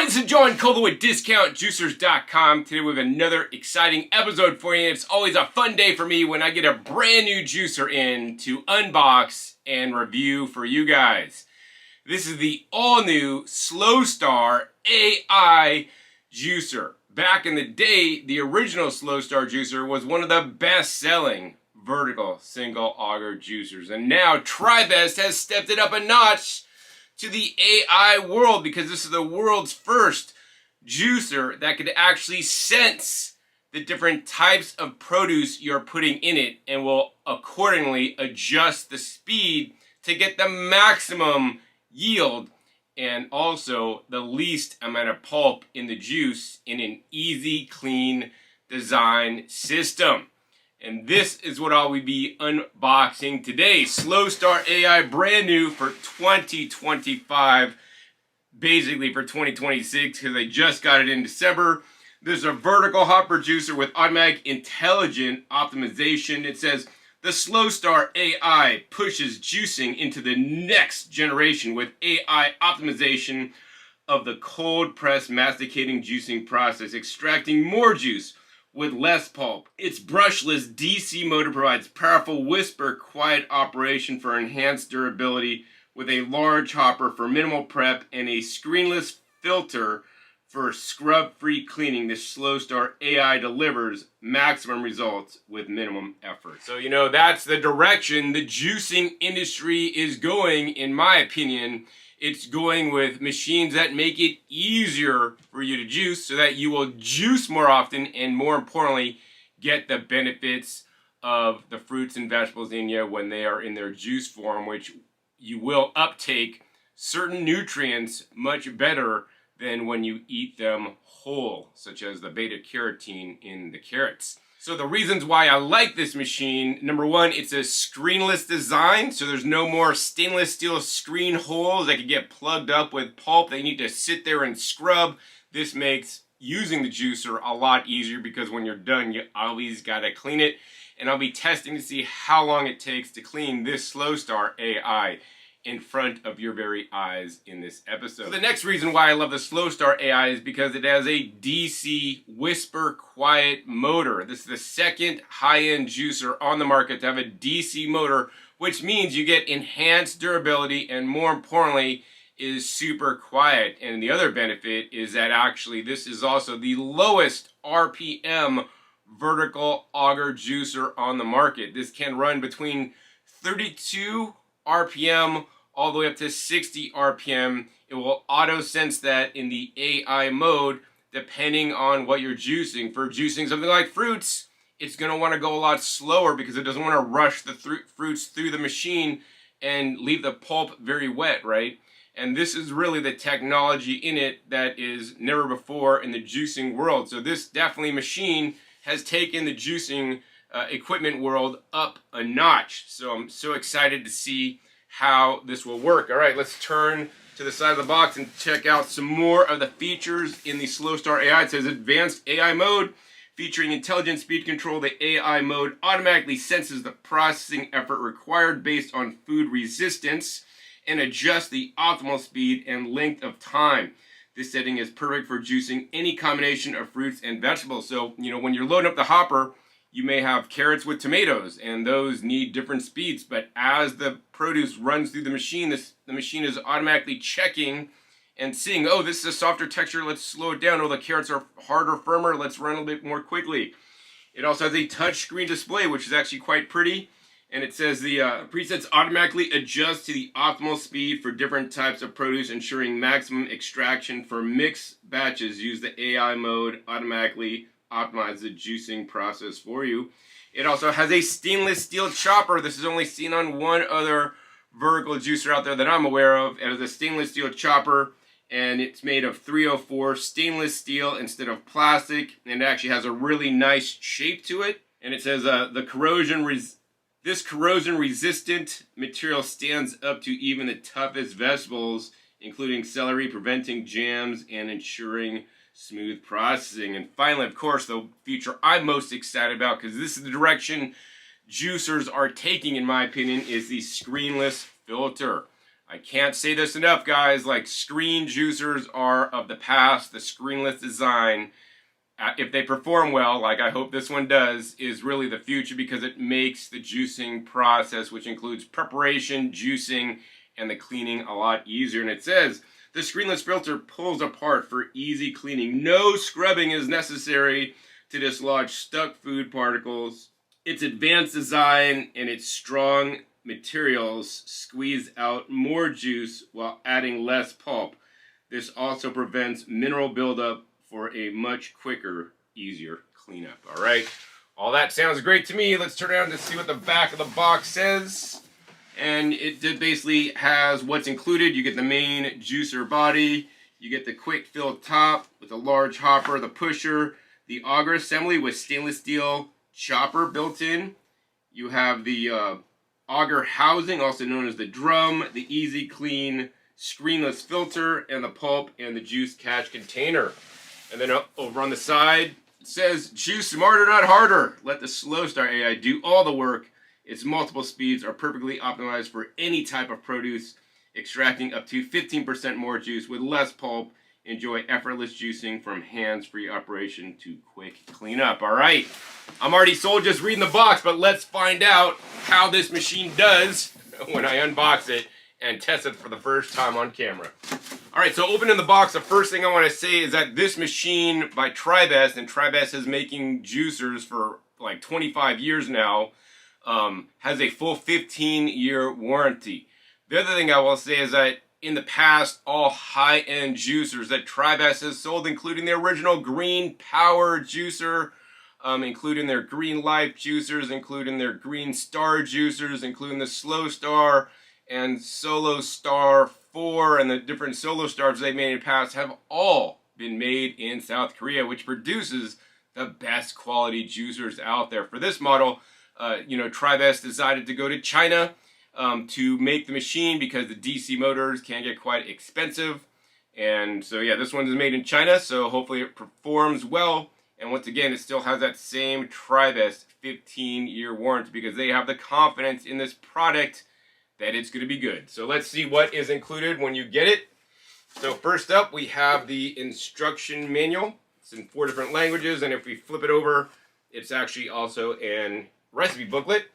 This is John Kohler with DiscountJuicers.com. Today we have another exciting episode for you. It's always a fun day for me when I get a brand new juicer in to unbox and review for you guys. This is the all-new Slowstar AI Juicer. Back in the day, the original Slowstar juicer was one of the best-selling vertical single auger juicers. And now Tribest has stepped it up a notch to the AI world, because this is the world's first juicer that could actually sense the different types of produce you're putting in it and will accordingly adjust the speed to get the maximum yield and also the least amount of pulp in the juice in an easy, clean design system. And this is what I'll be unboxing today. Slowstar AI, brand new for 2025, basically for 2026, because I just got it in December. There's a vertical hopper juicer with automatic intelligent optimization. It says, the Slowstar AI pushes juicing into the next generation with AI optimization of the cold press masticating juicing process, extracting more juice with less pulp. Its brushless DC motor provides powerful whisper quiet operation for enhanced durability, with a large hopper for minimal prep and a screenless filter for scrub-free cleaning. The Slowstar AI delivers maximum results with minimum effort. So, you know, that's the direction the juicing industry is going, in my opinion. It's going with machines that make it easier for you to juice so that you will juice more often and, more importantly, get the benefits of the fruits and vegetables in you when they are in their juice form, which you will uptake certain nutrients much better than when you eat them whole, such as the beta carotene in the carrots. So the reasons why I like this machine, number one, it's a screenless design, so there's no more stainless steel screen holes that could get plugged up with pulp. They need to sit there and scrub. This makes using the juicer a lot easier, because when you're done, you always gotta clean it. And I'll be testing to see how long it takes to clean this Slowstar AI in front of your very eyes in this episode. So the next reason why I love the Slowstar AI is because it has a DC whisper quiet motor. This is the second high-end juicer on the market to have a DC motor, which means you get enhanced durability and, more importantly, is super quiet. And the other benefit is that actually this is also the lowest RPM vertical auger juicer on the market. This can run between 32 RPM all the way up to 60 RPM. It will auto sense that in the AI mode, depending on what you're juicing. For juicing something like fruits, it's gonna wanna go a lot slower because it doesn't wanna rush the fruits through the machine and leave the pulp very wet, right? And this is really the technology in it that is never before in the juicing world. So this definitely machine has taken the juicing equipment world up a notch. So I'm so excited to see how this will work. All right, let's turn to the side of the box and check out some more of the features in the Slowstar AI. It says advanced AI mode, featuring intelligent speed control. The AI mode automatically senses the processing effort required based on food resistance and adjusts the optimal speed and length of time. This setting is perfect for juicing any combination of fruits and vegetables. So, you know, when you're loading up the hopper, you may have carrots with tomatoes, and those need different speeds. But as the produce runs through the machine, the machine is automatically checking and seeing, oh, this is a softer texture, let's slow it down. Oh, the carrots are harder, firmer, let's run a little bit more quickly. It also has a touch screen display, which is actually quite pretty. And it says the presets automatically adjust to the optimal speed for different types of produce, ensuring maximum extraction for mixed batches. Use the AI mode, automatically optimize the juicing process for you. It also has a stainless steel chopper. This is only seen on one other vertical juicer out there that I'm aware of. It has a stainless steel chopper, and it's made of 304 stainless steel instead of plastic, and it actually has a really nice shape to it. And it says this corrosion resistant material stands up to even the toughest vegetables, including celery, preventing jams and ensuring smooth processing. And finally, of course, the feature I'm most excited about, because this is the direction juicers are taking, in my opinion, is the screenless filter. I can't say this enough, guys. Like, screen juicers are of the past. The screenless design, if they perform well, like I hope this one does, is really the future, because it makes the juicing process, which includes preparation, juicing, and the cleaning, a lot easier. And it says the screenless filter pulls apart for easy cleaning. No scrubbing is necessary to dislodge stuck food particles. Its advanced design and its strong materials squeeze out more juice while adding less pulp. This also prevents mineral buildup for a much quicker, easier cleanup. All right, all that sounds great to me. Let's turn around to see what the back of the box says. And it basically has what's included. You get the main juicer body, you get the quick fill top with a large hopper, the pusher, the auger assembly with stainless steel chopper built in. You have the auger housing, also known as the drum, the easy clean screenless filter, and the pulp and the juice catch container. And then over on the side, it says, juice smarter, not harder. Let the Slowstar AI do all the work. Its multiple speeds are perfectly optimized for any type of produce, extracting up to 15% more juice with less pulp. Enjoy effortless juicing from hands-free operation to quick cleanup. All right, I'm already sold just reading the box, but let's find out how this machine does when I unbox it and test it for the first time on camera. All right, so opening the box, the first thing I want to say is that this machine by Tribest, and Tribest is making juicers for like 25 years now, has a full 15-year warranty. The other thing I will say is that in the past, all high-end juicers that Tribest has sold, including the original Green Power juicer, including their Green Life juicers, including their Green Star juicers, including the Slowstar and Solostar 4, and the different Solostars they've made in the past, have all been made in South Korea, which produces the best quality juicers out there. For this model, Tribest decided to go to China to make the machine because the DC motors can get quite expensive. And so yeah, this one is made in China, so hopefully it performs well. And once again, it still has that same Tribest 15-year warranty, because they have the confidence in this product that it's going to be good. So let's see what is included when you get it. So first up, we have the instruction manual. It's in 4 different languages, and if we flip it over, it's actually also an recipe booklet.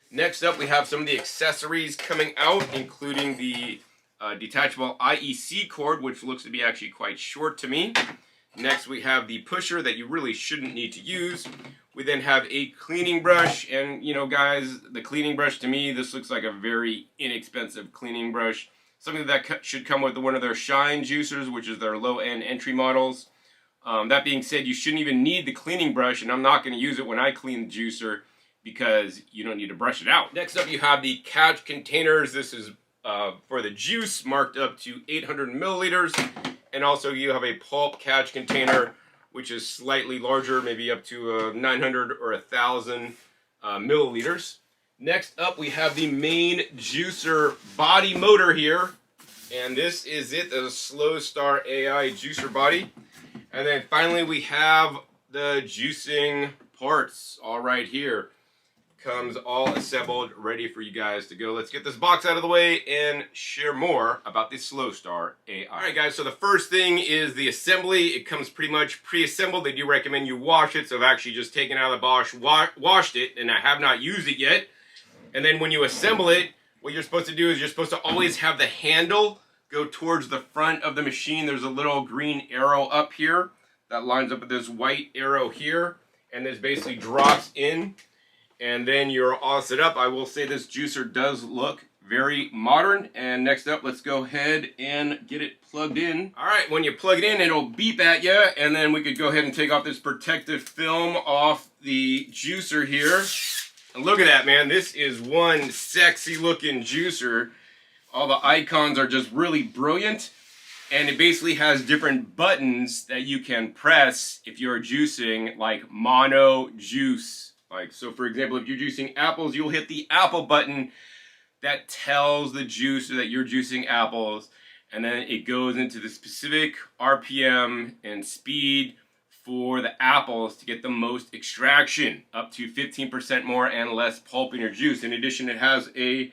Next up, we have some of the accessories coming out, including the detachable IEC cord, which looks to be actually quite short to me. Next, we have the pusher that you really shouldn't need to use. We then have a cleaning brush, and guys, the cleaning brush, to me, this looks like a very inexpensive cleaning brush. Something that should come with one of their Shine juicers, which is their low-end entry models. That being said, you shouldn't even need the cleaning brush, and I'm not going to use it when I clean the juicer, because you don't need to brush it out. Next up, you have the catch containers. This is for the juice, marked up to 800 milliliters. And also you have a pulp catch container, which is slightly larger, maybe up to 900 or 1,000 milliliters. Next up, we have the main juicer body motor here. And this is it, the Slowstar AI Juicer body. And then finally, we have the juicing parts all right here. Comes all assembled, ready for you guys to go. Let's get this box out of the way and share more about the Slowstar AI. All right, guys, so the first thing is the assembly. It comes pretty much pre-assembled. They do recommend you wash it, so I've actually just taken it out of the box, washed it, and I have not used it yet. And then when you assemble it, what you're supposed to do is you're supposed to always have the handle go towards the front of the machine. There's a little green arrow up here that lines up with this white arrow here, and this basically drops in. And then you're all set up. I will say this juicer does look very modern. And next up, let's go ahead and get it plugged in. All right, when you plug it in, it'll beep at you. And then we could go ahead and take off this protective film off the juicer here. And look at that, man. This is one sexy looking juicer. All the icons are just really brilliant. And it basically has different buttons that you can press if you're juicing, like mono juice. Like, so for example, if you're juicing apples, you'll hit the apple button that tells the juicer that you're juicing apples. and then it goes into the specific RPM and speed for the apples to get the most extraction, up to 15% more and less pulp in your juice. In addition, it has a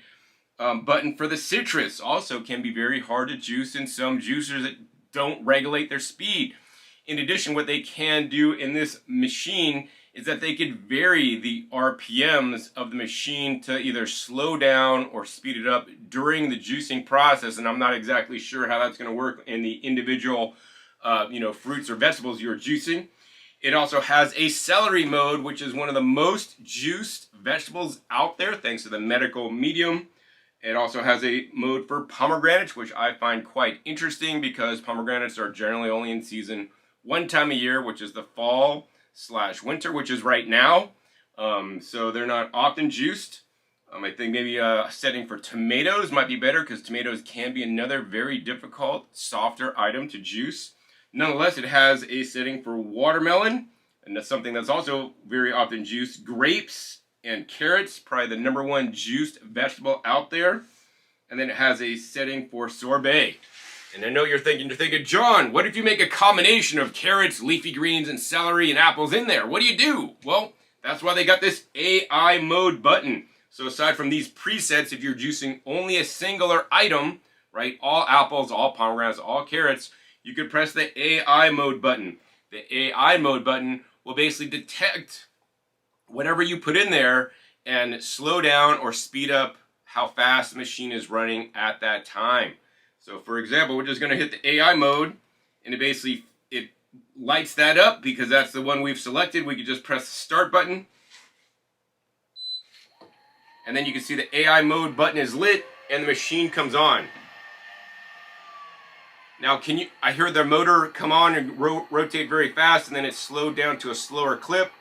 button for the citrus. Also can be very hard to juice in some juicers that don't regulate their speed. In addition, what they can do in this machine is that they could vary the RPMs of the machine to either slow down or speed it up during the juicing process. And I'm not exactly sure how that's going to work in the individual fruits or vegetables you're juicing. It also has a celery mode, which is one of the most juiced vegetables out there, thanks to the medical medium. It also has a mode for pomegranates, which I find quite interesting because pomegranates are generally only in season one time a year, which is the fall/winter, which is right now. So they're not often juiced. I think maybe a setting for tomatoes might be better because tomatoes can be another very difficult, softer item to juice. Nonetheless, it has a setting for watermelon, and that's something that's also very often juiced. Grapes and carrots, probably the #1 juiced vegetable out there. And then it has a setting for sorbet. And I know you're thinking, John, what if you make a combination of carrots, leafy greens, and celery and apples in there? What do you do? Well, that's why they got this AI mode button. So aside from these presets, if you're juicing only a singular item, right, all apples, all pomegranates, all carrots, you could press the AI mode button. The AI mode button will basically detect whatever you put in there and slow down or speed up how fast the machine is running at that time. So for example, we're just going to hit the AI mode, and it lights that up because that's the one we've selected. We could just press the start button, and then you can see the AI mode button is lit and the machine comes on. Now I heard the motor come on and rotate very fast, and then it slowed down to a slower clip.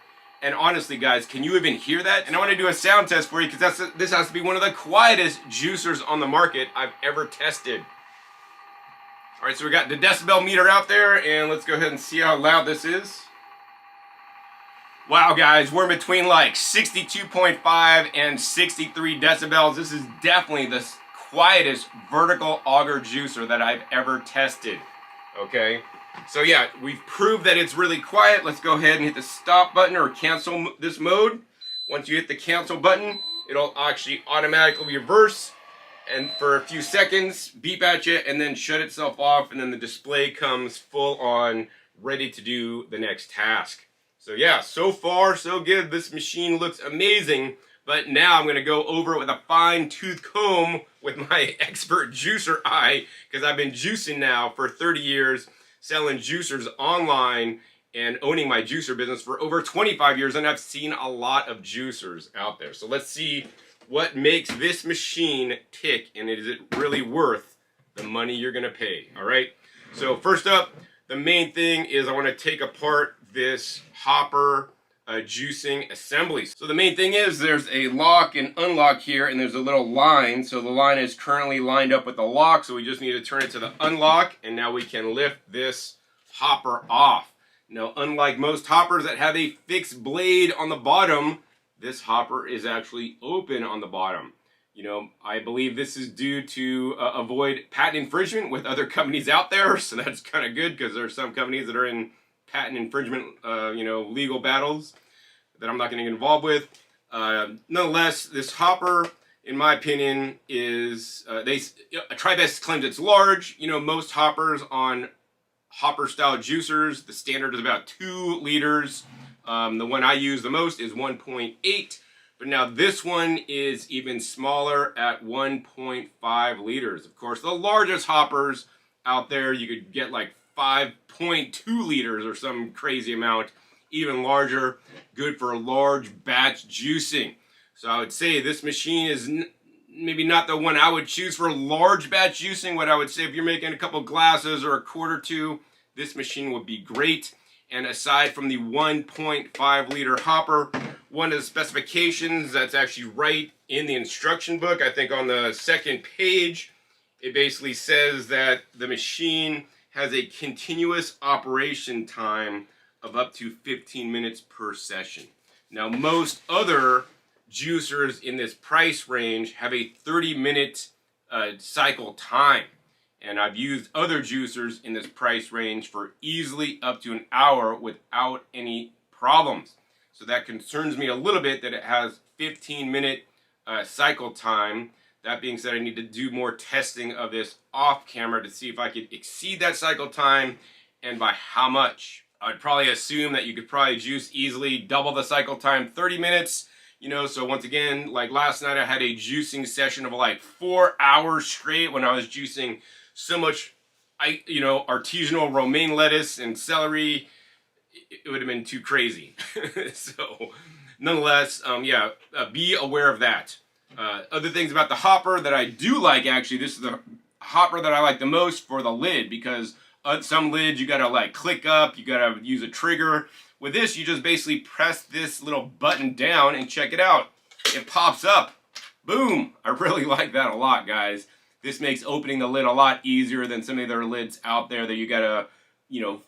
And honestly, guys, can you even hear that? And I want to do a sound test for you because this has to be one of the quietest juicers on the market I've ever tested. All right, so we got the decibel meter out there, and let's go ahead and see how loud this is. Wow, guys, we're between like 62.5 and 63 decibels. This is definitely the quietest vertical auger juicer that I've ever tested. Okay. So yeah, we've proved that it's really quiet. Let's go ahead and hit the stop button or cancel this mode. Once you hit the cancel button, it'll actually automatically reverse and for a few seconds beep at you and then shut itself off, and then the display comes full on ready to do the next task. So yeah, so far so good. This machine looks amazing, but now I'm going to go over it with a fine-tooth comb with my expert juicer eye because I've been juicing now for 30 years. Selling juicers online and owning my juicer business for over 25 years, and I've seen a lot of juicers out there. So let's see what makes this machine tick, and is it really worth the money you're gonna pay, all right? So first up, the main thing is I wanna take apart this hopper juicing assembly. So the main thing is there's a lock and unlock here, and there's a little line. So the line is currently lined up with the lock, so we just need to turn it to the unlock, and now we can lift this hopper off. Now, unlike most hoppers that have a fixed blade on the bottom, this hopper is actually open on the bottom. You know, I believe this is due to avoid patent infringement with other companies out there, so that's kind of good because there are some companies that are in patent infringement, legal battles that I'm not going to get involved with. Nonetheless, this hopper, in my opinion, is Tribest claims it's large. You know, most hoppers on hopper style juicers, the standard is about 2 liters. The one I use the most is 1.8, but now this one is even smaller at 1.5 liters. Of course, the largest hoppers out there, you could get like 5.2 liters or some crazy amount, even larger, good for large batch juicing. So I would say this machine is maybe not the one I would choose for large batch juicing. What I would say, if you're making a couple glasses or a quart or two, this machine would be great. And aside from the 1.5 liter hopper, one of the specifications that's actually right in the instruction book, I think on the second page, it basically says that the machine has a continuous operation time of up to 15 minutes per session. Now, most other juicers in this price range have a 30-minute cycle time. And I've used other juicers in this price range for easily up to an hour without any problems. So that concerns me a little bit that it has 15-minute cycle time. That being said, I need to do more testing of this off camera to see if I could exceed that cycle time and by how much. I'd probably assume that you could probably juice easily double the cycle time, 30 minutes. You know, so once again, like last night I had a juicing session of like 4 hours straight when I was juicing so much, artisanal romaine lettuce and celery. It would have been too crazy. So, nonetheless, be aware of that. Other things about the hopper that I do like, actually, this is the hopper that I like the most for the lid, because some lids you gotta like click up, you gotta use a trigger. With this, you just basically press this little button down and check it out. It pops up. Boom! I really like that a lot, guys. This makes opening the lid a lot easier than some of the other lids out there that you gotta,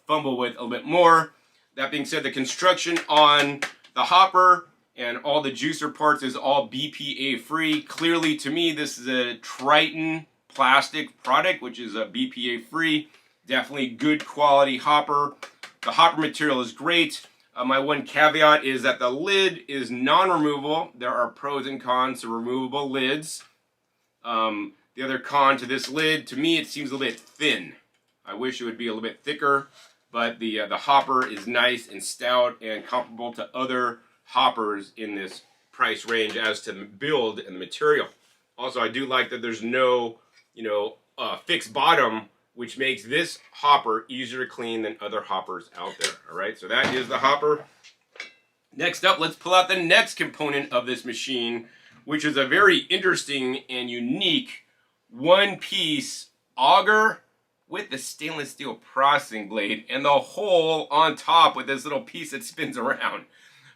fumble with a little bit more. That being said, the construction on the hopper and all the juicer parts is all BPA free. Clearly, to me, this is a Triton plastic product, which is a BPA free. Definitely good quality hopper. The hopper material is great. My one caveat is that the lid is non-removable. There are pros and cons to removable lids. The other con to this lid, to me, it seems a little bit thin. I wish it would be a little bit thicker, but the hopper is nice and stout and comparable to other hoppers in this price range as to the build and the material. Also, I do like that there's no, fixed bottom, which makes this hopper easier to clean than other hoppers out there. All right, so that is the hopper. Next up, let's pull out the next component of this machine, which is a very interesting and unique one-piece auger with the stainless steel processing blade and the hole on top with this little piece that spins around.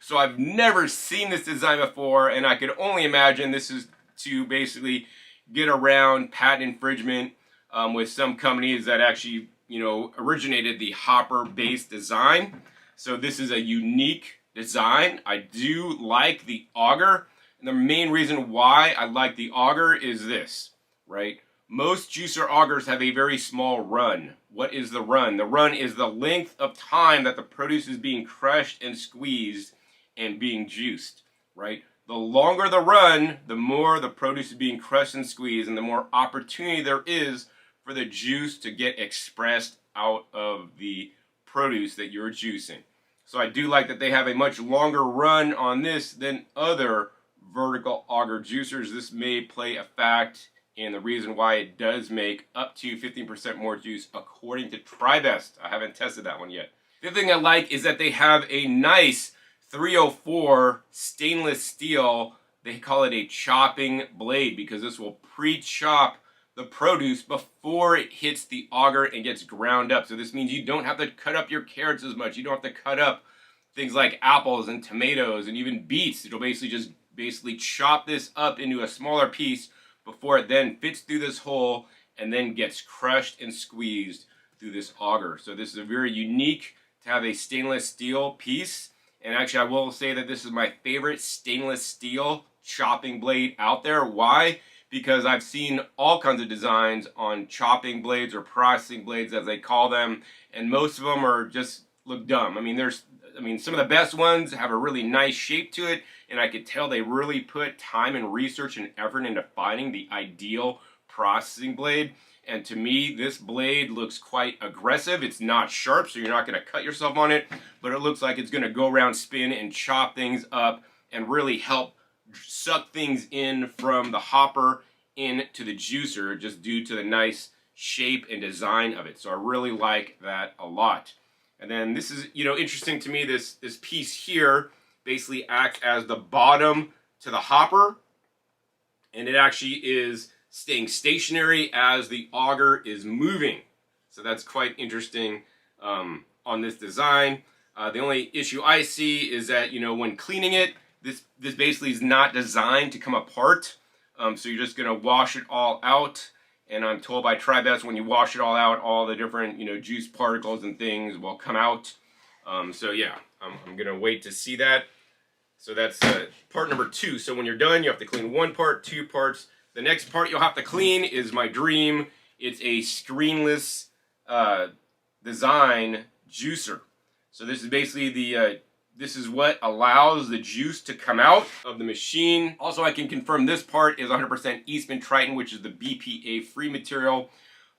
So I've never seen this design before, and I could only imagine this is to basically get around patent infringement with some companies that actually, originated the hopper-based design. So this is a unique design. I do like the auger, and the main reason why I like the auger is this, right? Most juicer augers have a very small run. What is the run? The run is the length of time that the produce is being crushed and squeezed and being juiced, right? The longer the run, the more the produce is being crushed and squeezed, and the more opportunity there is for the juice to get expressed out of the produce that you're juicing. So I do like that they have a much longer run on this than other vertical auger juicers. This may play a fact in the reason why it does make up to 15% more juice according to Tribest. I haven't tested that one yet. The other thing I like is that they have a nice 304 stainless steel. They call it a chopping blade because this will pre-chop the produce before it hits the auger and gets ground up. So this means you don't have to cut up your carrots as much. You don't have to cut up things like apples and tomatoes and even beets. It'll basically chop this up into a smaller piece before it then fits through this hole and then gets crushed and squeezed through this auger. So this is a very unique to have a stainless steel piece. And actually I will say that this is my favorite stainless steel chopping blade out there. Why? Because I've seen all kinds of designs on chopping blades or processing blades as they call them, and most of them are just look dumb. I mean some of the best ones have a really nice shape to it, and I could tell they really put time and research and effort into finding the ideal processing blade. And to me, this blade looks quite aggressive. It's not sharp, so you're not going to cut yourself on it, but it looks like it's going to go around, spin, and chop things up and really help suck things in from the hopper into the juicer just due to the nice shape and design of it. So I really like that a lot. And then this is, interesting to me, this piece here basically acts as the bottom to the hopper, and it actually is staying stationary as the auger is moving. So that's quite interesting on this design. The only issue I see is that, when cleaning it, this basically is not designed to come apart. So you're just gonna wash it all out. And I'm told by Tribest when you wash it all out, all the different, juice particles and things will come out. So yeah, I'm gonna wait to see that. So that's part number 2. So when you're done, you have to clean 1 part, 2 parts. The next part you'll have to clean is my dream. It's a screenless design juicer. So this is basically this is what allows the juice to come out of the machine. Also, I can confirm this part is 100% Eastman Triton, which is the BPA free material.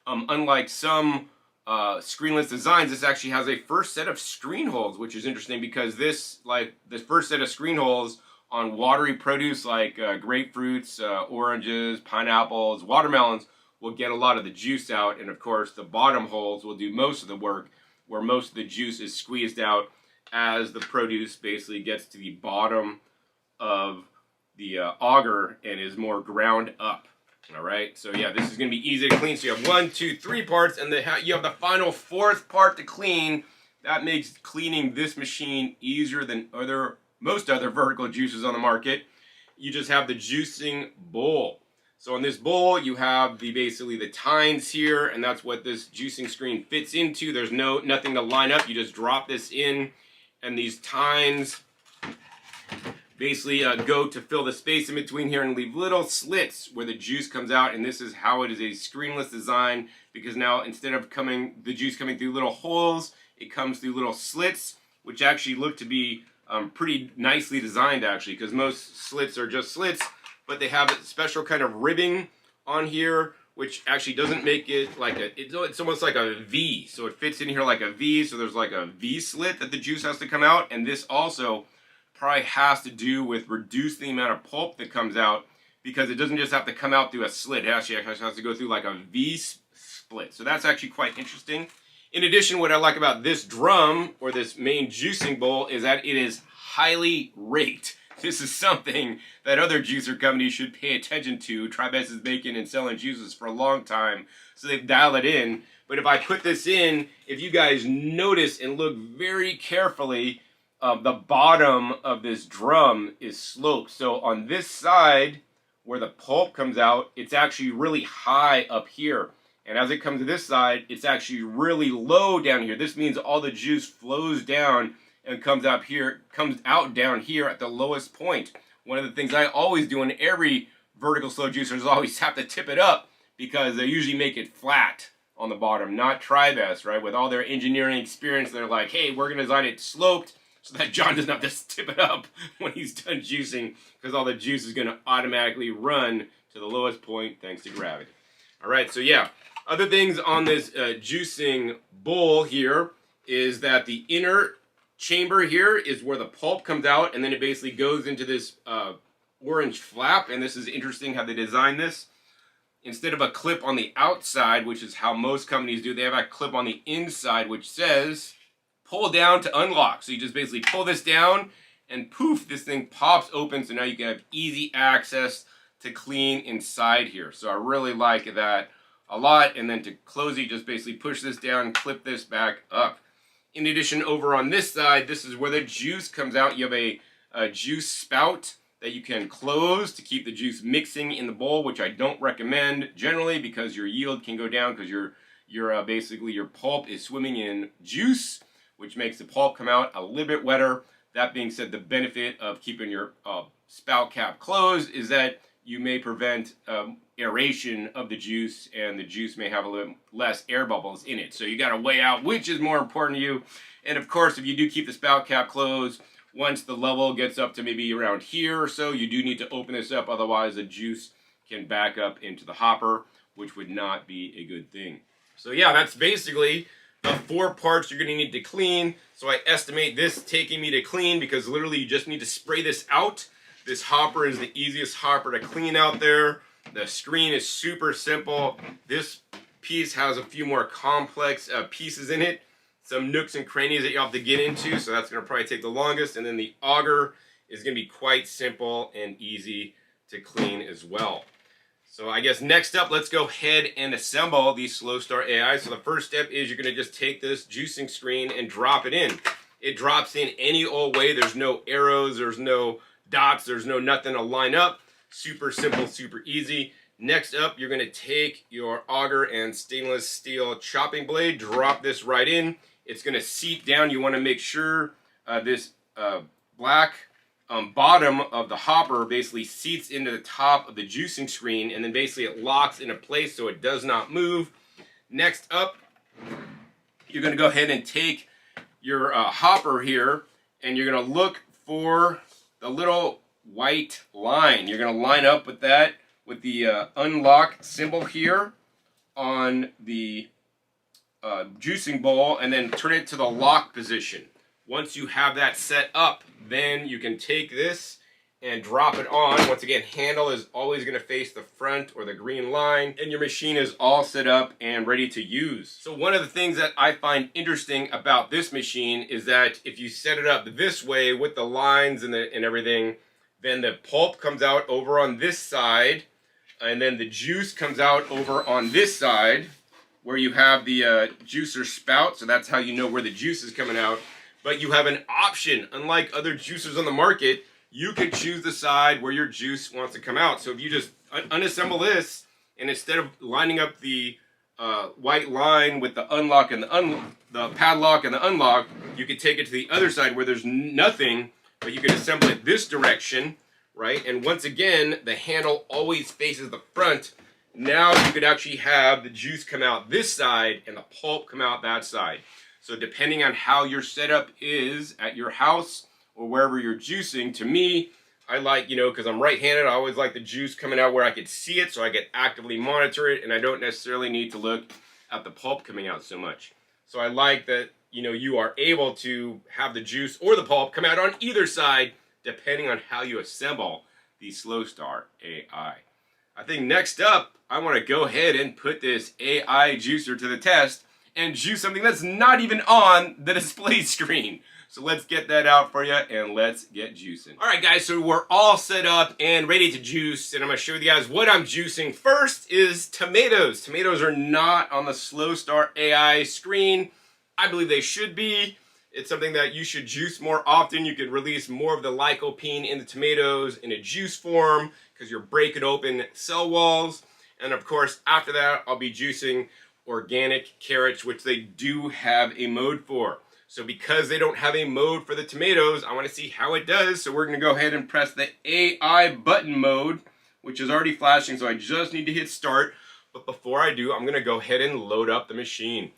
Unlike some screenless designs, this actually has a first set of screen holes, which is interesting because this first set of screen holes on watery produce like grapefruits, oranges, pineapples, watermelons will get a lot of the juice out, and of course the bottom holes will do most of the work, where most of the juice is squeezed out as the produce basically gets to the bottom of the auger and is more ground up. All right, so yeah, this is going to be easy to clean. So you have 1, 2, 3 parts, and you have the final 4th part to clean. That makes cleaning this machine easier than most other vertical juicers on the market. You just have the juicing bowl. So in this bowl, you have basically the tines here, and that's what this juicing screen fits into. There's nothing to line up. You just drop this in, and these tines basically go to fill the space in between here and leave little slits where the juice comes out. And this is how it is a screenless design, because now instead of the juice coming through little holes, it comes through little slits, which actually look to be pretty nicely designed actually, because most slits are just slits, but they have a special kind of ribbing on here, which actually doesn't make it like it's almost like a V. So it fits in here like a V, so there's like a V slit that the juice has to come out, and this also probably has to do with reducing the amount of pulp that comes out, because it doesn't just have to come out through a slit. It actually has to go through like a V split. So that's actually quite interesting. In addition, what I like about this drum, or this main juicing bowl, is that it is highly raked. This is something that other juicer companies should pay attention to. Tribest is making and selling juices for a long time, so they've dialed it in. But if I put this in, if you guys notice and look very carefully, the bottom of this drum is sloped. So on this side, where the pulp comes out, it's actually really high up here. And as it comes to this side, it's actually really low down here. This means all the juice flows down and comes out down here at the lowest point. One of the things I always do in every vertical slow juicer is always have to tip it up, because they usually make it flat on the bottom, not Tribest, right? With all their engineering experience, they're like, hey, we're gonna design it sloped so that John doesn't have to tip it up when he's done juicing, because all the juice is gonna automatically run to the lowest point thanks to gravity. All right, so yeah, other things on this juicing bowl here is that the inner chamber here is where the pulp comes out, and then it basically goes into this orange flap. And this is interesting how they designed this. Instead of a clip on the outside, which is how most companies do, they have a clip on the inside which says pull down to unlock. So you just basically pull this down and poof, this thing pops open, so now you can have easy access to clean inside here. So I really like that a lot. And then to close it, you just basically push this down and clip this back up. In addition, over on this side, this is where the juice comes out. You have a juice spout that you can close to keep the juice mixing in the bowl, which I don't recommend generally, because your yield can go down, because basically your pulp is swimming in juice, which makes the pulp come out a little bit wetter. That being said, the benefit of keeping your spout cap closed is that you may prevent aeration of the juice, and the juice may have a little less air bubbles in it. So you got to weigh out which is more important to you. And of course, if you do keep the spout cap closed, once the level gets up to maybe around here or so, you do need to open this up. Otherwise, the juice can back up into the hopper, which would not be a good thing. So yeah, that's basically the 4 parts you're going to need to clean. So I estimate this taking me to clean, because literally you just need to spray this out. This hopper is the easiest hopper to clean out there. The screen is super simple. This piece has a few more complex pieces in it, some nooks and crannies that you have to get into, so that's going to probably take the longest. And then the auger is going to be quite simple and easy to clean as well. So I guess next up, let's go ahead and assemble the Slowstar AI. So the first step is you're going to just take this juicing screen and drop it in. It drops in any old way. There's no arrows, there's no dots, there's no nothing to line up. Super simple, super easy. Next up, you're going to take your auger and stainless steel chopping blade, drop this right in. It's going to seat down. You want to make sure this black bottom of the hopper basically seats into the top of the juicing screen, and then basically it locks into place so it does not move. Next up, you're going to go ahead and take your hopper here, and you're going to look for the little white line. You're going to line up with that with the unlock symbol here on the juicing bowl, and then turn it to the lock position. Once you have that set up, then you can take this and drop it on. Once again, handle is always going to face the front or the green line, and your machine is all set up and ready to use. So one of the things that I find interesting about this machine is that if you set it up this way with the lines and everything, then the pulp comes out over on this side, and then the juice comes out over on this side where you have the juicer spout, so that's how you know where the juice is coming out. But you have an option. Unlike other juicers on the market, you could choose the side where your juice wants to come out. So if you just unassemble this, and instead of lining up the white line with the unlock and the padlock and the unlock, you could take it to the other side where there's nothing, but you could assemble it this direction, right? And once again, the handle always faces the front. Now you could actually have the juice come out this side and the pulp come out that side. So depending on how your setup is at your house or wherever you're juicing, to me, I like, because I'm right-handed, I always like the juice coming out where I could see it so I could actively monitor it, and I don't necessarily need to look at the pulp coming out so much. So I like that, you are able to have the juice or the pulp come out on either side depending on how you assemble the Slowstar AI. I think next up, I want to go ahead and put this AI juicer to the test and juice something that's not even on the display screen. So let's get that out for you and let's get juicing. All right, guys, so we're all set up and ready to juice, and I'm gonna show you guys what I'm juicing. First is tomatoes. Tomatoes are not on the Slowstar AI screen. I believe they should be. It's something that you should juice more often. You could release more of the lycopene in the tomatoes in a juice form because you're breaking open cell walls. And of course, after that, I'll be juicing organic carrots, which they do have a mode for. So because they don't have a mode for the tomatoes, I want to see how it does. So we're going to go ahead and press the AI button mode, which is already flashing. So I just need to hit start. But before I do, I'm going to go ahead and load up the machine.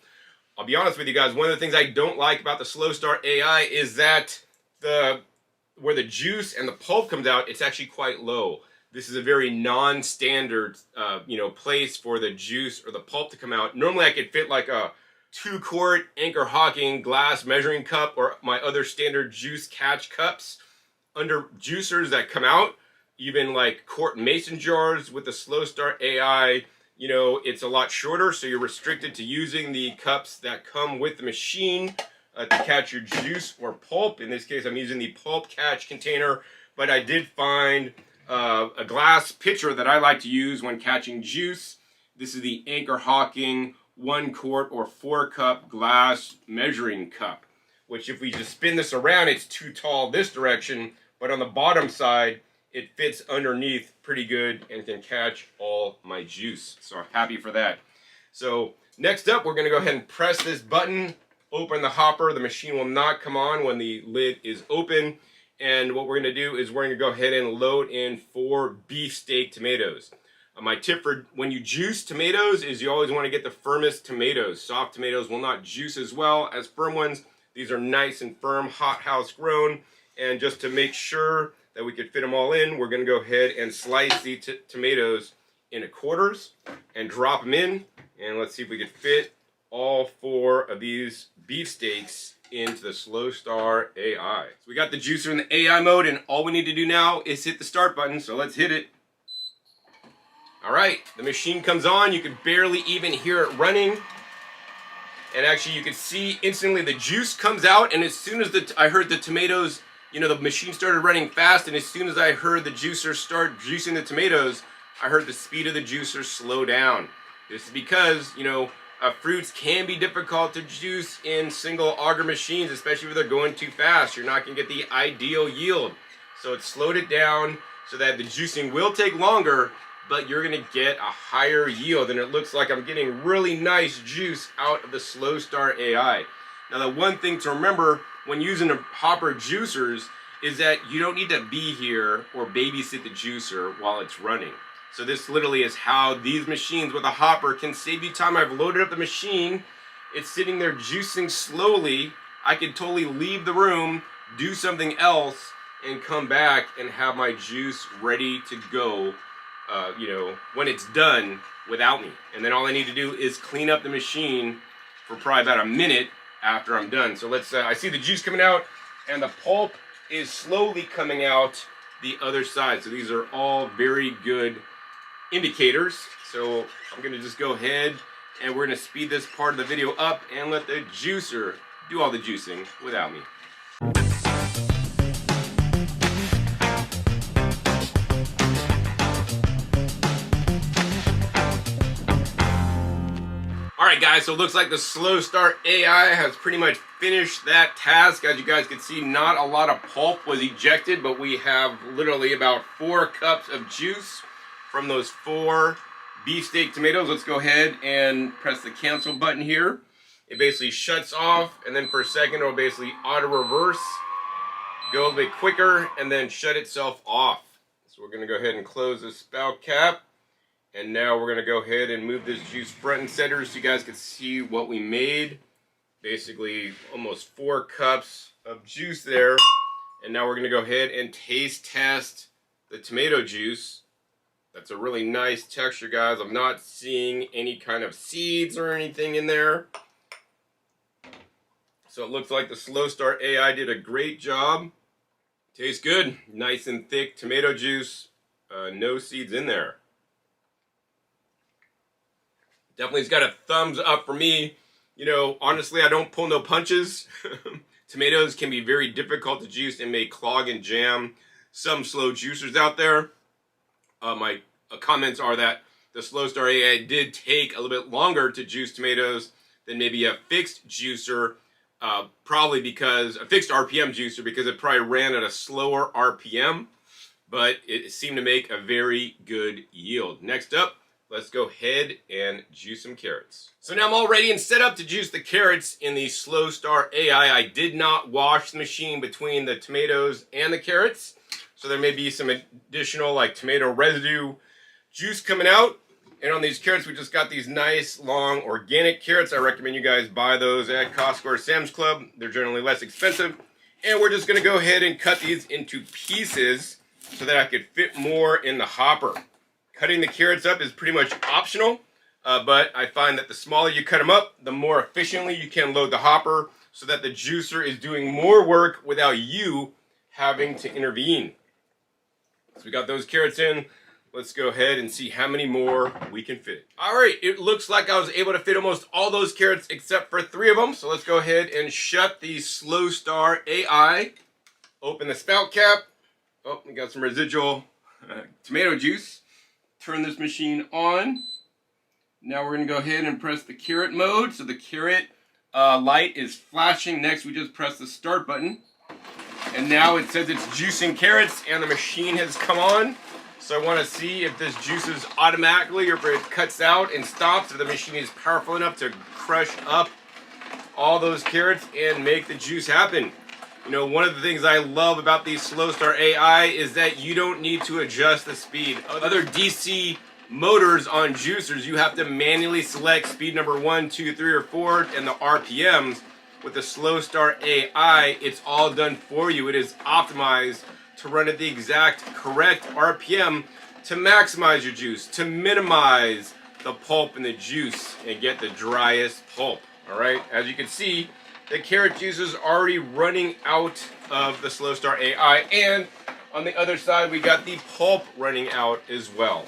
I'll be honest with you guys, one of the things I don't like about the Slowstar AI is that where the juice and the pulp comes out, it's actually quite low. This is a very non-standard, place for the juice or the pulp to come out. Normally I could fit like a 2-quart Anchor Hocking glass measuring cup or my other standard juice catch cups under juicers that come out, even like quart mason jars. With the Slowstar AI, it's a lot shorter, so you're restricted to using the cups that come with the machine to catch your juice or pulp. In this case, I'm using the pulp catch container, but I did find a glass pitcher that I like to use when catching juice. This is the Anchor Hocking 1-quart or 4-cup glass measuring cup, which if we just spin this around, it's too tall this direction, but on the bottom side, it fits underneath pretty good and can catch all my juice. So I'm happy for that. So next up, we're going to go ahead and press this button, open the hopper. The machine will not come on when the lid is open. And what we're going to do is we're going to go ahead and load in 4 beefsteak tomatoes. My tip for when you juice tomatoes is you always want to get the firmest tomatoes. Soft tomatoes will not juice as well as firm ones. These are nice and firm, hothouse grown. And just to make sure that we could fit them all in, we're going to go ahead and slice the tomatoes into quarters and drop them in. And let's see if we could fit all 4 of these beefsteaks into the Slowstar AI. So we got the juicer in the AI mode, and all we need to do now is hit the start button. So let's hit it. All right, the machine comes on. You can barely even hear it running. And actually, you can see instantly the juice comes out. And as soon as I heard the tomatoes, the machine started running fast. And as soon as I heard the juicer start juicing the tomatoes, I heard the speed of the juicer slow down. This is because, fruits can be difficult to juice in single auger machines, especially if they're going too fast. You're not going to get the ideal yield. So it slowed it down so that the juicing will take longer, but you're going to get a higher yield. And it looks like I'm getting really nice juice out of the Slowstar AI. Now, the one thing to remember when using hopper juicers is that you don't need to be here or babysit the juicer while it's running. So this literally is how these machines with a hopper can save you time. I've loaded up the machine. It's sitting there juicing slowly. I could totally leave the room, do something else, and come back and have my juice ready to go, you know, when it's done without me. And then all I need to do is clean up the machine for probably about a minute after I'm done. So let's, I see the juice coming out and the pulp is slowly coming out the other side. So these are all very good indicators. So I'm gonna just go ahead and we're gonna speed this part of the video up and let the juicer do all the juicing without me. Alright guys, so it looks like the Slowstar AI has pretty much finished that task. As you guys can see, not a lot of pulp was ejected, but we have literally about 4 cups of juice from those 4 beefsteak tomatoes. Let's go ahead and press the cancel button here. It basically shuts off, and then for a second it'll basically auto reverse, go a little bit quicker, and then shut itself off. So we're going to go ahead and close the spout cap. And now we're going to go ahead and move this juice front and center so you guys can see what we made. Basically almost 4 cups of juice there. And now we're going to go ahead and taste test the tomato juice. That's a really nice texture, guys. I'm not seeing any kind of seeds or anything in there. So it looks like the Slowstar AI did a great job. Tastes good. Nice and thick tomato juice. No seeds in there. Definitely has got a thumbs up for me. You know, honestly, I don't pull no punches. Tomatoes can be very difficult to juice and may clog and jam some slow juicers out there. My comments are that the Slowstar AI did take a little bit longer to juice tomatoes than maybe a fixed juicer, probably because a fixed RPM juicer, because it probably ran at a slower RPM, but it seemed to make a very good yield. Next up, let's go ahead and juice some carrots. So now I'm all ready and set up to juice the carrots in the Slowstar AI. I did not wash the machine between the tomatoes and the carrots, so there may be some additional like tomato residue juice coming out. And on these carrots, we just got these nice long organic carrots. I recommend you guys buy those at Costco or Sam's Club. They're generally less expensive. And we're just gonna go ahead and cut these into pieces so that I could fit more in the hopper. Cutting the carrots up is pretty much optional, but I find that the smaller you cut them up, the more efficiently you can load the hopper so that the juicer is doing more work without you having to intervene. So we got those carrots in. Let's go ahead and see how many more we can fit. All right, it looks like I was able to fit almost all those carrots except for 3 of them. So let's go ahead and shut the Slowstar AI. Open the spout cap. Oh, we got some residual tomato juice. Turn this machine on. Now we're going to go ahead and press the carrot mode. So the carrot light is flashing. Next, we just press the start button. And now it says it's juicing carrots and the machine has come on. So I want to see if this juices automatically or if it cuts out and stops, if the machine is powerful enough to crush up all those carrots and make the juice happen. You know, one of the things I love about these Slowstar AI is that you don't need to adjust the speed. Other DC motors on juicers, you have to manually select speed number 1, 2, 3, or 4 and the RPMs. With the Slowstar AI, it's all done for you. It is optimized to run at the exact correct RPM to maximize your juice, to minimize the pulp in the juice and get the driest pulp. All right, as you can see, the carrot juice is already running out of the Slowstar AI, and on the other side we got the pulp running out as well.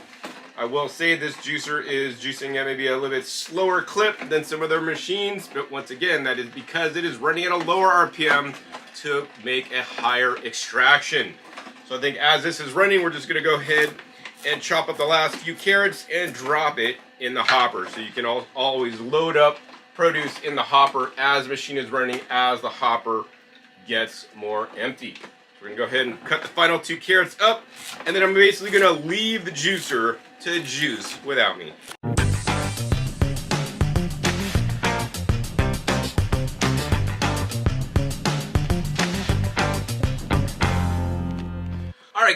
I will say this juicer is juicing at maybe a little bit slower clip than some other machines, but once again that is because it is running at a lower RPM to make a higher extraction. So I think as this is running, we're just going to go ahead and chop up the last few carrots and drop it in the hopper, so you can always load up produce in the hopper as the machine is running, as the hopper gets more empty. We're gonna go ahead and cut the final 2 carrots up, and then I'm basically gonna leave the juicer to juice without me.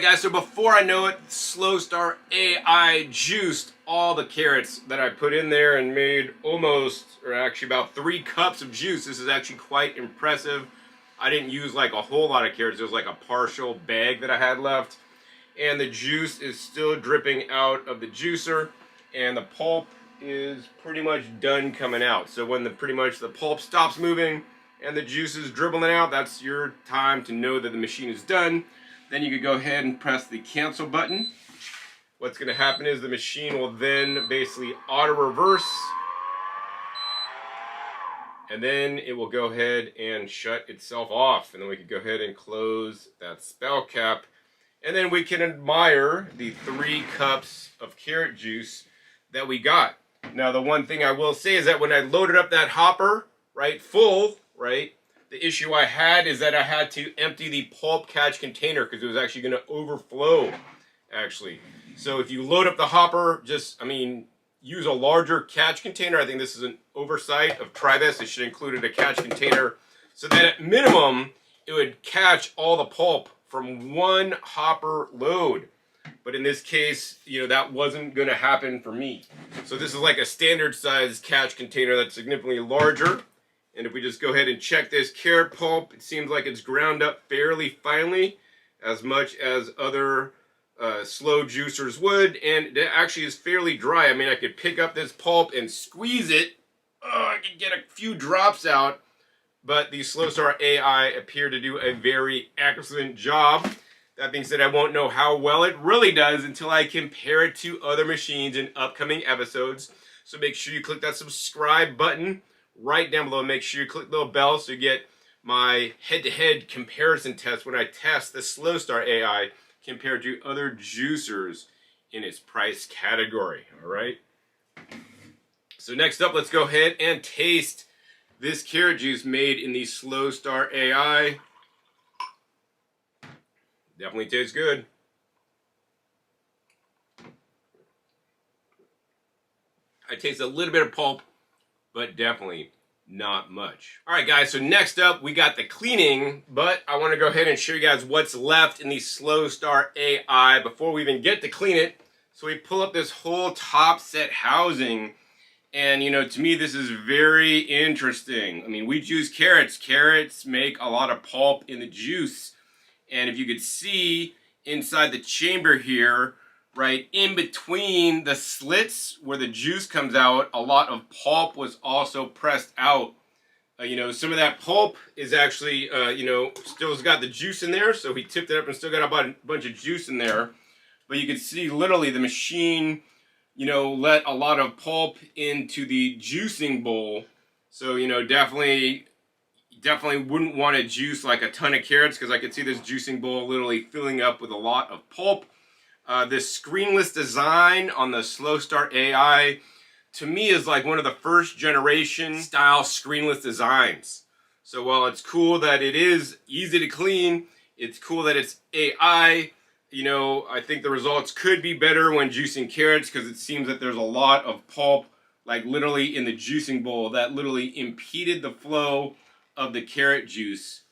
Alright guys, so before I know it, Slowstar AI juiced all the carrots that I put in there and made almost, or actually about 3 cups of juice. This is actually quite impressive. I didn't use like a whole lot of carrots. There was like a partial bag that I had left. And the juice is still dripping out of the juicer. And the pulp is pretty much done coming out. So when pretty much the pulp stops moving and the juice is dribbling out, that's your time to know that the machine is done. Then you could go ahead and press the cancel button. What's going to happen is the machine will then basically auto reverse. And then it will go ahead and shut itself off. And then we can go ahead and close that spout cap. And then we can admire the 3 cups of carrot juice that we got. Now the one thing I will say is that when I loaded up that hopper, right, full, right, the issue I had is that I had to empty the pulp catch container because it was actually going to overflow, actually. So if you load up the hopper, use a larger catch container. I think this is an oversight of Tribest. It should include a catch container so that at minimum, it would catch all the pulp from one hopper load. But in this case, that wasn't going to happen for me. So this is like a standard size catch container that's significantly larger. And if we just go ahead and check this carrot pulp, it seems like it's ground up fairly finely, as much as other slow juicers would. And it actually is fairly dry. I mean, I could pick up this pulp and squeeze it. Oh, I could get a few drops out. But the Slowstar AI appear to do a very excellent job. That being said, I won't know how well it really does until I compare it to other machines in upcoming episodes. So make sure you click that subscribe button right down below. Make sure you click the little bell so you get my head-to-head comparison test when I test the Slowstar AI compared to other juicers in its price category. All right. So next up, let's go ahead and taste this carrot juice made in the Slowstar AI. Definitely tastes good. I taste a little bit of pulp, but definitely not much. All right, guys, so next up, we got the cleaning, but I want to go ahead and show you guys what's left in the Slowstar AI before we even get to clean it. So we pull up this whole top set housing, and, to me, this is very interesting. I mean, we juice carrots. Carrots make a lot of pulp in the juice. And if you could see inside the chamber here, right, in between the slits where the juice comes out, a lot of pulp was also pressed out. Some of that pulp is actually, still's got the juice in there. So he tipped it up and still got a bunch of juice in there. But you can see literally the machine, let a lot of pulp into the juicing bowl. So, definitely wouldn't want to juice like a ton of carrots because I could see this juicing bowl literally filling up with a lot of pulp. This screenless design on the Slowstar AI, to me, is like one of the first generation style screenless designs. So while it's cool that it is easy to clean, it's cool that it's AI, I think the results could be better when juicing carrots because it seems that there's a lot of pulp, like literally in the juicing bowl, that literally impeded the flow of the carrot juice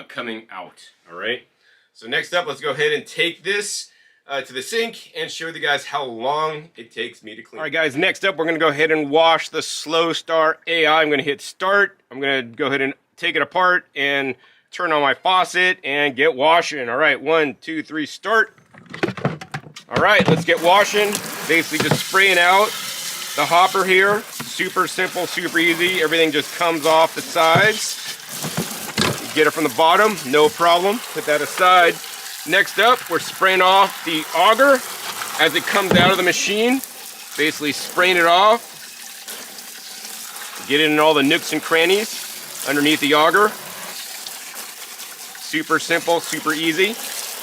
coming out. All right. So next up, let's go ahead and take this to the sink and show you guys how long it takes me to clean. All right, guys. Next up, we're going to go ahead and wash the Slowstar AI. I'm going to hit start. I'm going to go ahead and take it apart and turn on my faucet and get washing. All right. 1, 2, 3, start. All right. Let's get washing. Basically just spraying out the hopper here. Super simple, super easy. Everything just comes off the sides. Get it from the bottom, no problem. Put that aside. Next up, we're spraying off the auger as it comes out of the machine. Basically spraying it off. Get it in all the nooks and crannies underneath the auger. Super simple, super easy.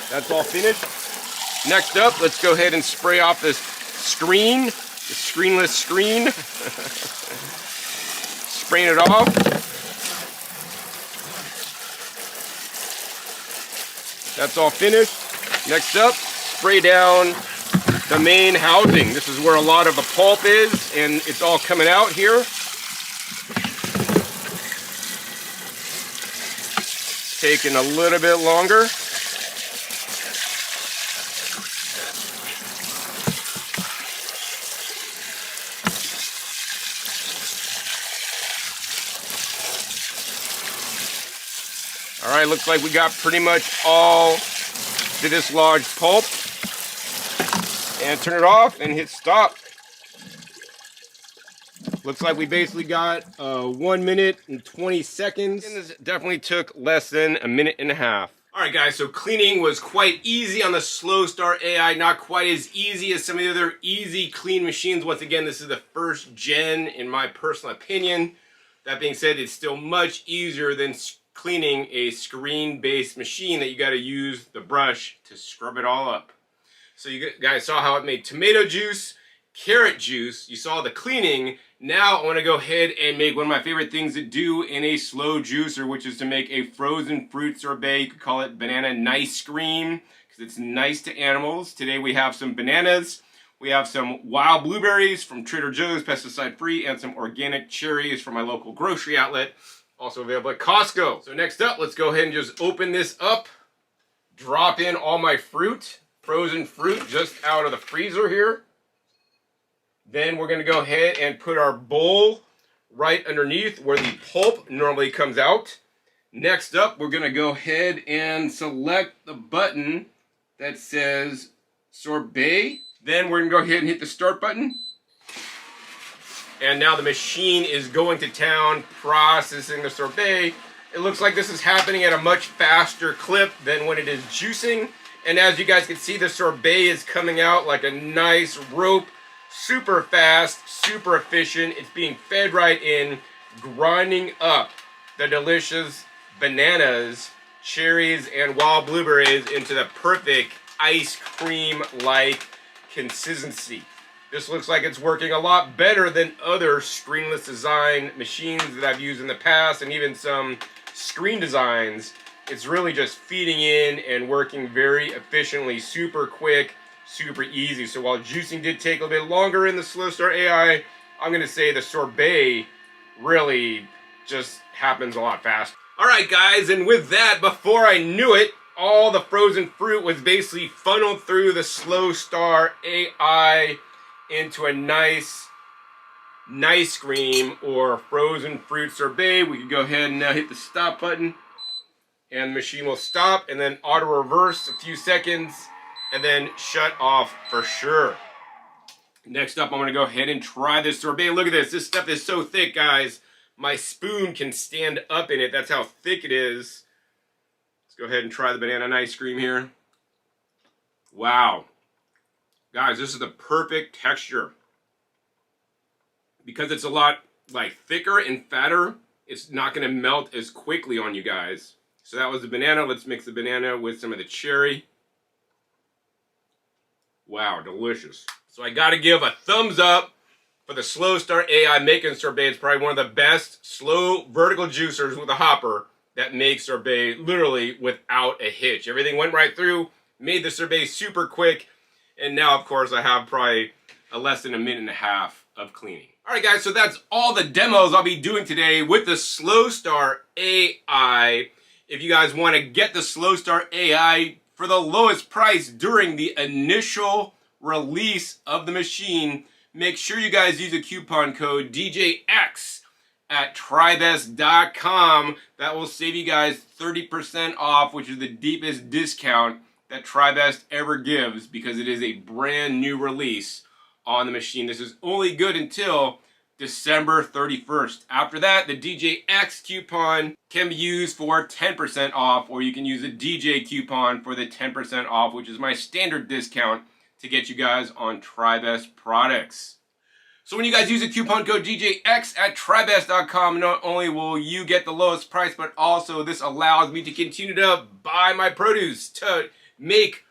That's all finished. Next up, let's go ahead and spray off this screen, the screenless screen. Spraying it off. That's all finished. Next up, spray down the main housing. This is where a lot of the pulp is, and it's all coming out here. Taking a little bit longer. right, looks like we got pretty much all to dislodge pulp. And turn it off and hit stop. Looks like we basically got 1 minute and 20 seconds. And this definitely took less than a minute and a half. Alright guys, so cleaning was quite easy on the Slowstar AI. Not quite as easy as some of the other easy clean machines. Once again, this is the first gen in my personal opinion. That being said, it's still much easier than cleaning a screen-based machine that you got to use the brush to scrub it all up. So you guys saw how it made tomato juice, carrot juice. You saw the cleaning. Now I want to go ahead and make one of my favorite things to do in a slow juicer, which is to make a frozen fruit sorbet. You could call it banana nice cream because it's nice to animals. Today we have some bananas. We have some wild blueberries from Trader Joe's, pesticide free, and some organic cherries from my local grocery outlet, also available at Costco. So next up, let's go ahead and just open this up, drop in all my fruit, frozen fruit just out of the freezer here. Then we're gonna go ahead and put our bowl right underneath where the pulp normally comes out. Next up, we're gonna go ahead and select the button that says sorbet. Then we're gonna go ahead and hit the start button. And now the machine is going to town processing the sorbet. It looks like this is happening at a much faster clip than when it is juicing. And as you guys can see, the sorbet is coming out like a nice rope. Super fast, super efficient. It's being fed right in, grinding up the delicious bananas, cherries, and wild blueberries into the perfect ice cream-like consistency. This looks like it's working a lot better than other screenless design machines that I've used in the past, and even some screen designs. It's really just feeding in and working very efficiently, super quick, super easy. So while juicing did take a little bit longer in the Slowstar AI, I'm going to say the sorbet really just happens a lot faster. Alright guys, and with that, before I knew it, all the frozen fruit was basically funneled through the Slowstar AI into a nice cream or frozen fruit sorbet. We can go ahead and now hit the stop button, and the machine will stop and then auto reverse a few seconds and then shut off for sure. Next up, I'm gonna go ahead and try this sorbet. Look at this. This stuff is so thick, guys. My spoon can stand up in it. That's how thick it is. Let's go ahead and try the banana ice cream here. Wow. Guys, this is the perfect texture. Because it's a lot like thicker and fatter, it's not gonna melt as quickly on you guys. So that was the banana. Let's mix the banana with some of the cherry. Wow, delicious. So I gotta give a thumbs up for the Slowstar AI making sorbet. It's probably one of the best slow vertical juicers with a hopper that makes sorbet literally without a hitch. Everything went right through, made the sorbet super quick, and now of course I have probably less than a minute and a half of cleaning. Alright guys, so that's all the demos I'll be doing today with the Slowstar AI. If you guys want to get the Slowstar AI for the lowest price during the initial release of the machine, make sure you guys use the coupon code DJX at Tribest.com. That will save you guys 30% off, which is the deepest discount that Tribest ever gives because it is a brand new release on the machine. This is only good until December 31st. After that, the DJX coupon can be used for 10% off, or you can use the DJ coupon for the 10% off, which is my standard discount to get you guys on Tribest products. So when you guys use the coupon code DJX at Tribest.com, not only will you get the lowest price, but also this allows me to continue to buy my produce, to make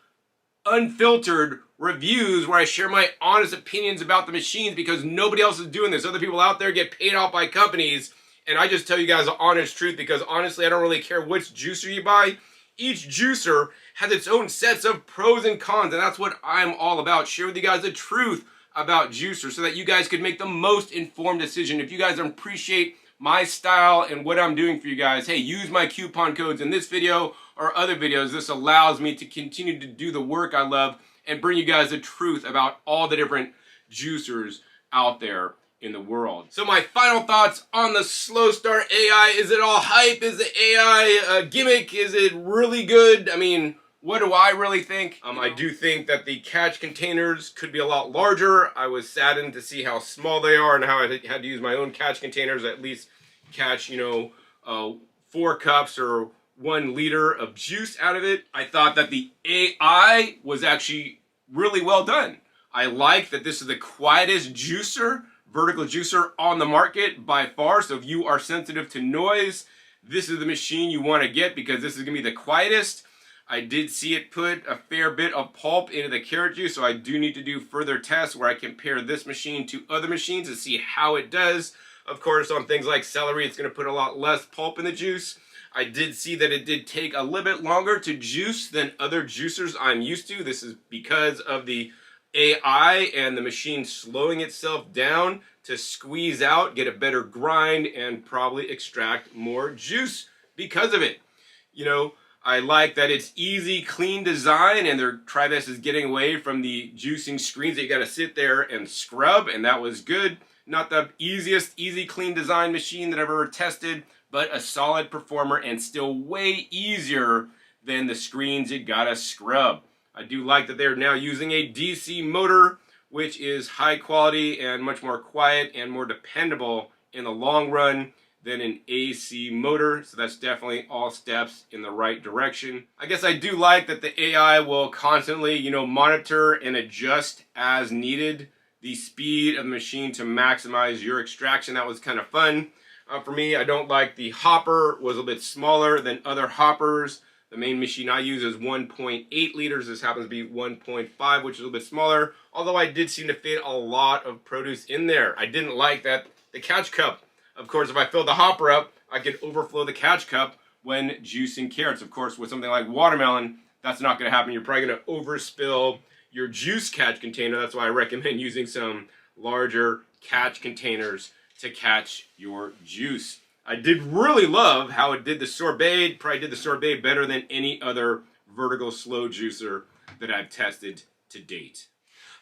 unfiltered reviews where I share my honest opinions about the machines because nobody else is doing this. Other people out there get paid off by companies, and I just tell you guys the honest truth because honestly I don't really care which juicer you buy. Each juicer has its own sets of pros and cons, and that's what I'm all about. Share with you guys the truth about juicers so that you guys could make the most informed decision. If you guys appreciate my style and what I'm doing for you guys, hey, use my coupon codes in this video or other videos. This allows me to continue to do the work I love and bring you guys the truth about all the different juicers out there in the world. So my final thoughts on the Slowstar AI. Is it all hype? Is the AI a gimmick? Is it really good? I mean, what do I really think? I do think that the catch containers could be a lot larger. I was saddened to see how small they are and how I had to use my own catch containers, at least catch, 4 cups or 1 liter of juice out of it. I thought that the AI was actually really well done. I like that this is the quietest juicer, vertical juicer on the market by far. So if you are sensitive to noise, this is the machine you want to get because this is going to be the quietest. I did see it put a fair bit of pulp into the carrot juice, so I do need to do further tests where I compare this machine to other machines to see how it does. Of course, on things like celery, it's going to put a lot less pulp in the juice. I did see that it did take a little bit longer to juice than other juicers I'm used to. This is because of the AI and the machine slowing itself down to squeeze out, get a better grind, and probably extract more juice because of it. I like that it's easy, clean design, and their Tribest is getting away from the juicing screens that you got to sit there and scrub, and that was good. Not the easiest, easy, clean design machine that I've ever tested, but a solid performer and still way easier than the screens you gotta scrub. I do like that they're now using a DC motor, which is high quality and much more quiet and more dependable in the long run than an AC motor. So that's definitely all steps in the right direction. I guess I do like that the AI will constantly, monitor and adjust as needed the speed of the machine to maximize your extraction. That was kind of fun. For me, I don't like the hopper was a little bit smaller than other hoppers. The main machine I use is 1.8 liters. This happens to be 1.5, which is a little bit smaller. Although I did seem to fit a lot of produce in there. I didn't like that the catch cup. Of course, if I filled the hopper up, I could overflow the catch cup when juicing carrots. Of course, with something like watermelon, that's not going to happen. You're probably going to overspill your juice catch container. That's why I recommend using some larger catch containers to catch your juice. I did really love how it did the sorbet. Probably did the sorbet better than any other vertical slow juicer that I've tested to date.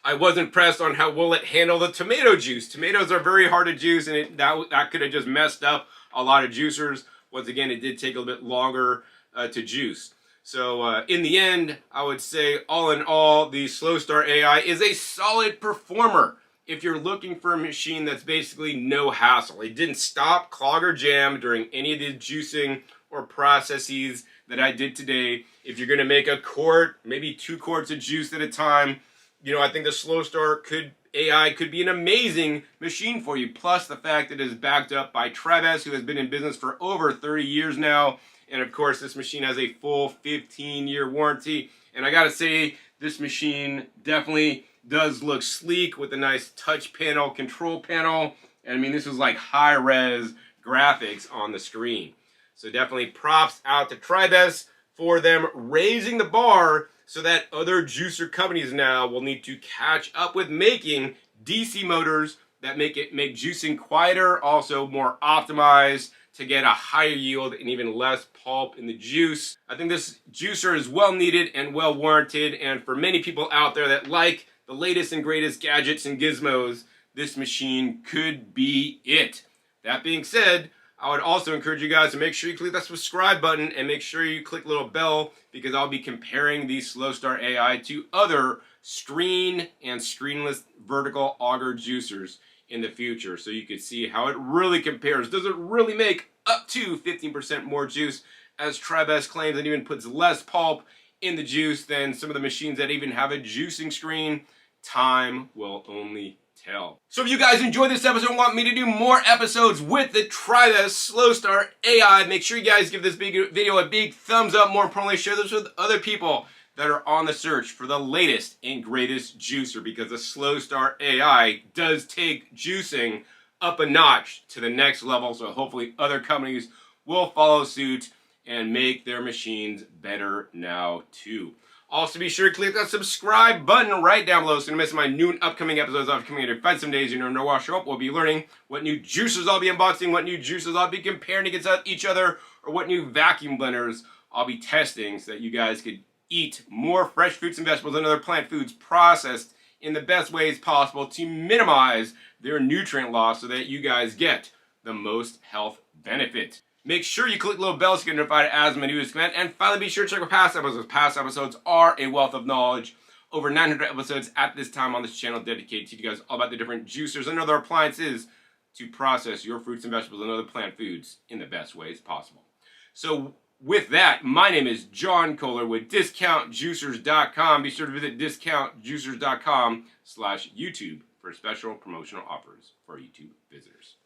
I was impressed on how well it handled the tomato juice. Tomatoes are very hard to juice, and that could have just messed up a lot of juicers. Once again, it did take a little bit longer to juice. So in the end, I would say all in all, the Slowstar AI is a solid performer. If you're looking for a machine that's basically no hassle, it didn't stop, clog, or jam during any of the juicing or processes that I did today. If you're going to make a quart, maybe 2 quarts of juice at a time, I think the Slowstar AI could be an amazing machine for you. Plus the fact that it is backed up by Tribest, who has been in business for over 30 years now. And of course, this machine has a full 15-year warranty. And I got to say, this machine definitely does look sleek with a nice touch panel, control panel. And I mean, this is like high-res graphics on the screen. So definitely props out to Tribest for them raising the bar so that other juicer companies now will need to catch up with making DC motors that make juicing quieter, also more optimized to get a higher yield and even less pulp in the juice. I think this juicer is well needed and well warranted, and for many people out there that like the latest and greatest gadgets and gizmos, this machine could be it. That being said, I would also encourage you guys to make sure you click that subscribe button and make sure you click the little bell, because I'll be comparing the Slowstar AI to other screen and screenless vertical auger juicers in the future, so you can see how it really compares. Does it really make up to 15% more juice, as Tribest claims, and even puts less pulp in the juice than some of the machines that even have a juicing screen? Time will only tell. So if you guys enjoyed this episode and want me to do more episodes with the Tribest Slowstar AI, make sure you guys give this video a big thumbs up. More importantly, share this with other people that are on the search for the latest and greatest juicer, because the Slowstar AI does take juicing up a notch to the next level. So hopefully other companies will follow suit and make their machines better now too. Also, be sure to click that subscribe button right down below so you don't miss my new and upcoming episodes. I'll be coming in 5 some days. You never know what I'll show up. We'll be learning what new juicers I'll be unboxing, what new juicers I'll be comparing against each other, or what new vacuum blenders I'll be testing so that you guys could eat more fresh fruits and vegetables and other plant foods processed in the best ways possible to minimize their nutrient loss so that you guys get the most health benefit. Make sure you click the little bell so you get notified as my newest comment. And finally, be sure to check out past episodes. Past episodes are a wealth of knowledge. Over 900 episodes at this time on this channel dedicated to you guys all about the different juicers and other appliances to process your fruits and vegetables and other plant foods in the best ways possible. So with that, my name is John Kohler with discountjuicers.com. Be sure to visit discountjuicers.com/YouTube for special promotional offers for YouTube visitors.